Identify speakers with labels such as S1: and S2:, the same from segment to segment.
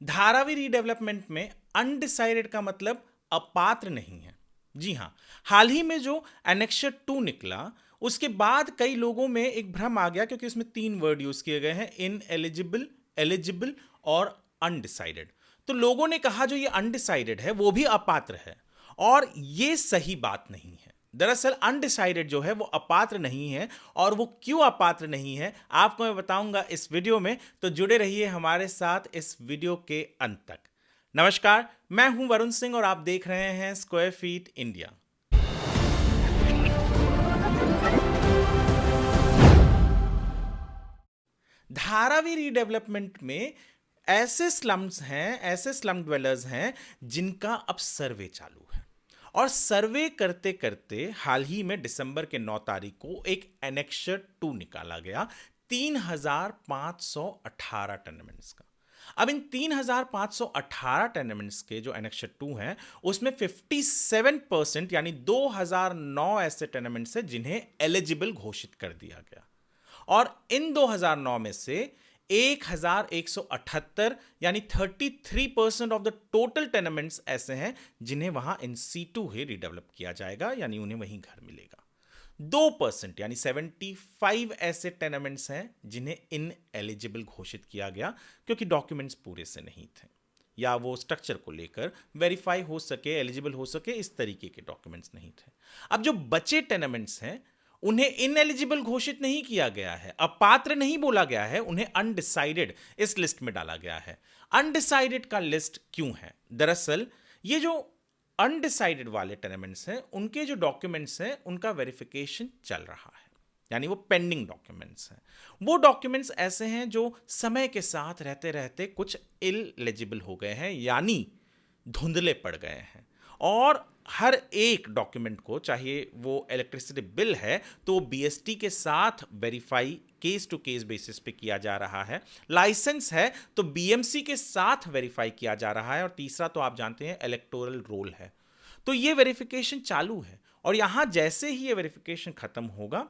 S1: Dharavi redevelopment में undecided का मतलब अपात्र नहीं है। जी हां, हाल ही में जो एनेक्सर 2 निकला उसके बाद कई लोगों में एक भ्रम आ गया, क्योंकि उसमें 3 वर्ड यूज किए गए हैं, इन एलिजिबल, एलिजिबल और अनडिसाइडेड। तो लोगों ने कहा जो ये अनडिसाइडेड है वो भी अपात्र है, और ये सही बात नहीं है। दरअसल अनडिसाइडेड जो है वो अपात्र नहीं है, और वो क्यों अपात्र नहीं है आपको मैं बताऊंगा इस वीडियो में। तो जुड़े रहिए हमारे साथ इस वीडियो के अंत तक। नमस्कार, मैं हूं वरुण सिंह और आप देख रहे हैं square fit India. Dharavi redevelopment में ऐसे स्लम्स हैं, ऐसे स्लम ड्वेलर्स हैं जिनका अब सर्वे चालू है, और सर्वे करते करते हाल ही में दिसंबर के 9 तारीख को एक एनेक्सर 2 निकाला गया 3518 टेनेमेंट्स का। अब इन 3518 टेनेमेंट्स के जो एनेक्सर 2 हैं उसमें 57% यानी 2009 ऐसे टेनेमेंट्स हैं जिन्हें एलिजिबल घोषित कर दिया गया, और इन 2009 में से 1178 यानी 33% ऑफ द टोटल टेनेमेंट्स ऐसे हैं जिन्हें वहां इन सीटू ही रिडेवलप किया जाएगा, यानी उन्हें वहीं घर मिलेगा। 2% यानी 75 ऐसे टेनेमेंट्स हैं जिन्हें इन एलिजिबल घोषित किया गया क्योंकि डॉक्यूमेंट्स पूरे से नहीं थे, या वो स्ट्रक्चर को लेकर वेरीफाई हो सके, एलिजिबल हो सके, इस तरीके के डॉक्यूमेंट्स नहीं थे। अब जो बचे टेनेमेंट्स हैं उन्हें इनएलिजिबल घोषित नहीं किया गया है, अपात्र नहीं बोला गया है, उन्हें अनडिसाइडेड इस लिस्ट में डाला गया है। अनडिसाइडेड का लिस्ट क्यों है? दरअसल ये जो अनडिसाइडेड वाले टेनेमेंट्स हैं उनके जो डॉक्यूमेंट्स हैं उनका वेरिफिकेशन चल रहा है, यानी वो पेंडिंग डॉक्यूमेंट्स हैं। वो डॉक्यूमेंट्स ऐसे हैं जो समय के साथ रहते रहते कुछ इलएलिजिबल हो गए हैं, यानी धुंधले पड़ गए हैं, और हर एक डॉक्यूमेंट को, चाहे वो इलेक्ट्रिसिटी बिल है तो बीएसटी के साथ verify case to case basis पे किया जा रहा है, लाइसेंस है तो बीएमसी के साथ वेरीफाई किया जा रहा है, और तीसरा तो आप जानते हैं इलेक्टोरल रोल है। तो ये वेरिफिकेशन चालू है, और यहां जैसे ही ये वेरिफिकेशन खत्म होगा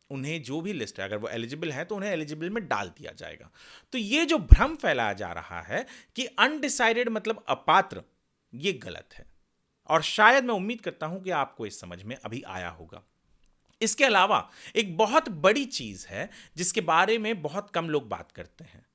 S1: उन्हें जो भी लिस्ट है, अगर वो एलिजिबल है तो उन्हें एलिजिबल में डाल दिया जाएगा। तो ये जो भ्रम फैलाया जा रहा है कि अनडिसाइडेड मतलब अपात्र, ये गलत है, और शायद मैं उम्मीद करता हूं कि आपको इस समझ में अभी आया होगा। इसके अलावा एक बहुत बड़ी चीज है जिसके बारे में बहुत कम लोग बात करते हैं।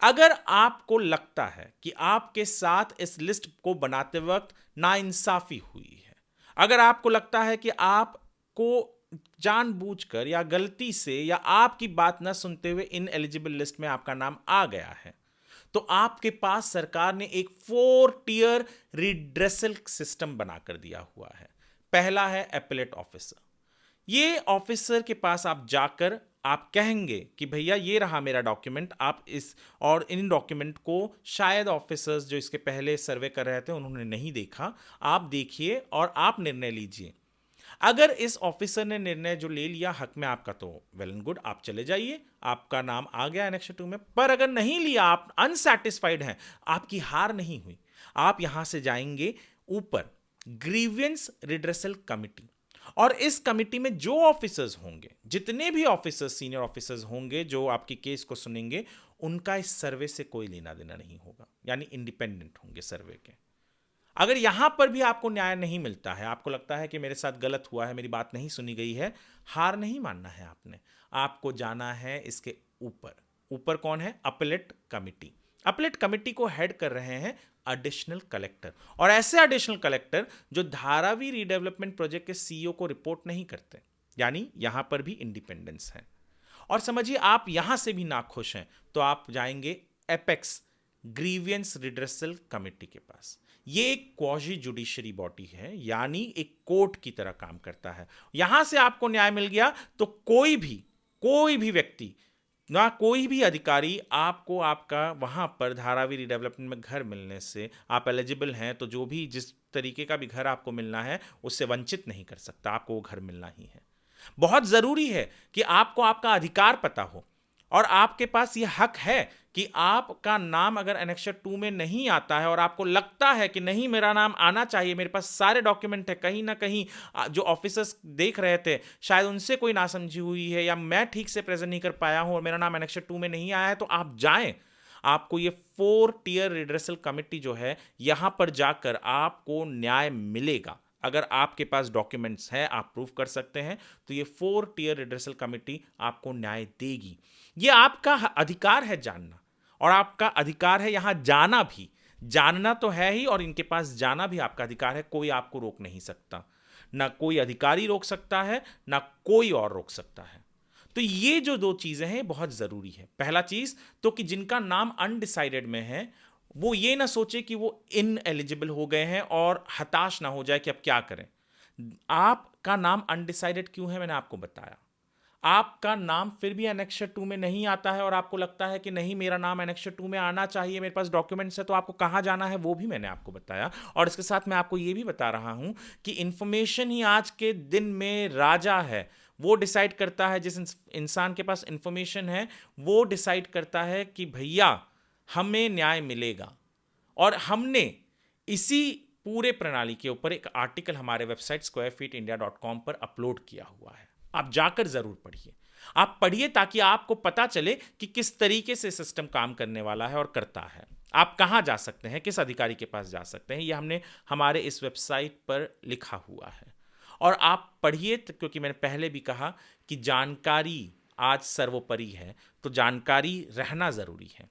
S1: अगर आपको लगता है कि आपके साथ इस लिस्ट को बनाते वक्त नाइंसाफी हुई है, अगर आपको लगता है कि आपको जानबूझकर या गलती से या आपकी बात न सुनते हुए इन एलिजिबल लिस्ट में आपका नाम आ गया है, तो आपके पास सरकार ने एक 4 टियर रिड्रेसल सिस्टम बनाकर दिया हुआ है। पहला है एपेलेट ऑफिसर। ये ऑफिसर के पास आप जाकर आप कहेंगे कि भैया ये रहा मेरा डॉक्यूमेंट, आप इस और इन डॉक्यूमेंट को शायद ऑफिसर्स जो इसके पहले सर्वे कर रहे थे उन्होंने नहीं देखा, आप देखिए और आप निर्णय लीजिए। अगर इस ऑफिसर ने निर्णय जो ले लिया हक में आपका, तो वेल एंड गुड, आप चले जाइए, आपका नाम आ गया एनेक्सर 2 में। पर अगर नहीं लिया, आप अनसैटिस्फाइड हैं, आपकी हार नहीं हुई, आप यहां से जाएंगे ऊपर ग्रीवियंस रिड्रेसल कमिटी, और इस कमिटी में जो ऑफिसर्स होंगे, जितने भी ऑफिसर्स, सीनियर ऑफिसर्स होंगे जो आपकी केस को सुनेंगे, उनका इस सर्वे से कोई लेना देना नहीं होगा, यानी इंडिपेंडेंट होंगे सर्वे के। अगर यहां पर भी आपको न्याय नहीं मिलता है, आपको लगता है कि मेरे साथ गलत हुआ है, मेरी बात नहीं सुनी गई है, हार नहीं मानना है आपने, आपको जाना है इसके ऊपर। ऊपर कौन है? Appellate committee. अपीलेट कमिटी को हेड कर रहे हैं एडिशनल कलेक्टर, और ऐसे एडिशनल कलेक्टर जो धारावी रीडेवलपमेंट प्रोजेक्ट के सीईओ को रिपोर्ट नहीं करते, यानी यहां पर भी इंडिपेंडेंस है। और समझिए आप यहां से भी नाखुश हैं तो आप जाएंगे एपेक्स ग्रीवियंस रिड्रेसल कमिटी के पास। ये एक क्वाजी जुडिशरी बॉडी है, यानी एक कोर्ट की तरह काम करता है। यहां से आपको न्याय मिल गया तो कोई भी व्यक्ति, ना कोई भी अधिकारी आपको आपका वहां पर धारावी रिडेवलपमेंट में घर मिलने से, आप एलिजिबल हैं तो जो भी जिस तरीके का भी घर आपको मिलना है उससे वंचित नहीं कर सकता, आपको वो घर मिलना ही है। बहुत जरूरी है कि आपको आपका अधिकार पता हो, और आपके पास यह हक है कि आपका नाम अगर एनेक्सर 2 में नहीं आता है और आपको लगता है कि नहीं मेरा नाम आना चाहिए, मेरे पास सारे डॉक्यूमेंट है, कहीं ना कहीं जो ऑफिसर्स देख रहे थे शायद उनसे कोई नासमझी हुई है, या मैं ठीक से प्रेजेंट नहीं कर पाया हूं और मेरा नाम एनेक्सर 2 में नहीं आया है, तो आप जाएं, आपको ये 4 टियर रिड्रेसल कमिटी जो है यहां पर जाकर आपको न्याय मिलेगा। अगर आपके पास डॉक्यूमेंट्स हैं, आप प्रूव कर सकते हैं, तो ये 4 टियर रिड्रेसल कमिटी आपको न्याय देगी। ये आपका अधिकार है जानना, और आपका अधिकार है यहां जाना भी। जानना तो है ही, और इनके पास जाना भी आपका अधिकार है। कोई आपको रोक नहीं सकता, ना कोई अधिकारी रोक सकता है, ना कोई और रोक सकता है। तो ये जो 2 चीजें हैं बहुत जरूरी है। पहला चीज तो कि जिनका नाम अनडिसाइडेड में है वो ये ना सोचे कि वो इनएलिजिबल हो गए हैं और हताश ना हो जाए कि अब क्या करें। आपका नाम अनडिसाइडेड क्यों है, मैंने आपको बताया। आपका नाम फिर भी एनेक्सर 2 में नहीं आता है और आपको लगता है कि नहीं मेरा नाम एनेक्सर 2 में आना चाहिए, मेरे पास डॉक्यूमेंट्स है, तो आपको कहां जाना है वो भी मैंने आपको बताया। और इसके साथ मैं आपको ये भी बता रहा हूं कि इंफॉर्मेशन ही आज के दिन में राजा है। वो डिसाइड करता है, जिस इंसान के पास इंफॉर्मेशन है वो डिसाइड करता है कि भैया हमें न्याय मिलेगा। और हमने इसी पूरे प्रणाली के ऊपर एक आर्टिकल हमारे वेबसाइट squarefeetindia.com पर अपलोड किया हुआ है। आप जाकर जरूर पढ़िए। आप पढ़िए ताकि आपको पता चले कि किस तरीके से सिस्टम काम करने वाला है और करता है। आप कहां जा सकते हैं, किस अधिकारी के पास जा सकते हैं, यह हमने हमारे इस वेबसाइट पर लिखा हुआ है। और आप पढ़िए, क्योंकि मैंने पहले भी कहा कि जानकारी आज सर्वोपरि है, तो जानकारी रहना जरूरी है।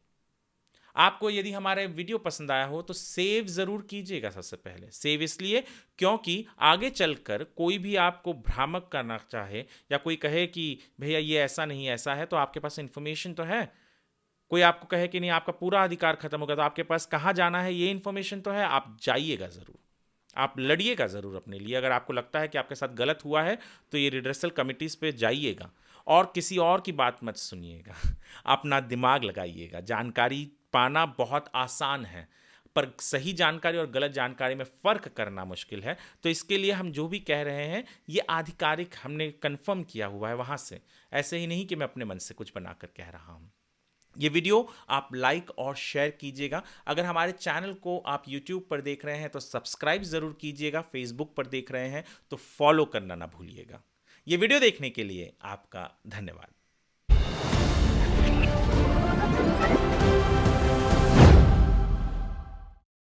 S1: आपको यदि हमारे वीडियो पसंद आया हो तो सेव जरूर कीजिएगा। सबसे पहले सेव इसलिए क्योंकि आगे चलकर कोई भी आपको भ्रामक करना चाहे या कोई कहे कि भैया ये ऐसा नहीं ऐसा है, तो आपके पास इंफॉर्मेशन तो है। कोई आपको कहे कि नहीं आपका पूरा अधिकार खत्म हो गया, तो आपके पास कहाँ जाना है ये इंफॉर्मेशन तो है। आप जाइएगा जरूर, आप लड़िएगा जरूर अपने लिए। अगर आपको लगता है कि आपके साथ गलत हुआ है तो ये रिड्रेसल कमिटीज पे जाइएगा और किसी और की बात मत सुनिएगा। अपना दिमाग लगाइएगा। जानकारी पाना बहुत आसान है, पर सही जानकारी और गलत जानकारी में फ़र्क करना मुश्किल है। तो इसके लिए हम जो भी कह रहे हैं ये आधिकारिक हमने कंफर्म किया हुआ है वहाँ से, ऐसे ही नहीं कि मैं अपने मन से कुछ बनाकर कह रहा हूँ। ये वीडियो आप लाइक और शेयर कीजिएगा। अगर हमारे चैनल को आप YouTube पर देख रहे हैं तो सब्सक्राइब ज़रूर कीजिएगा। फेसबुक पर देख रहे हैं तो फॉलो करना ना भूलिएगा। ये वीडियो देखने के लिए आपका धन्यवाद।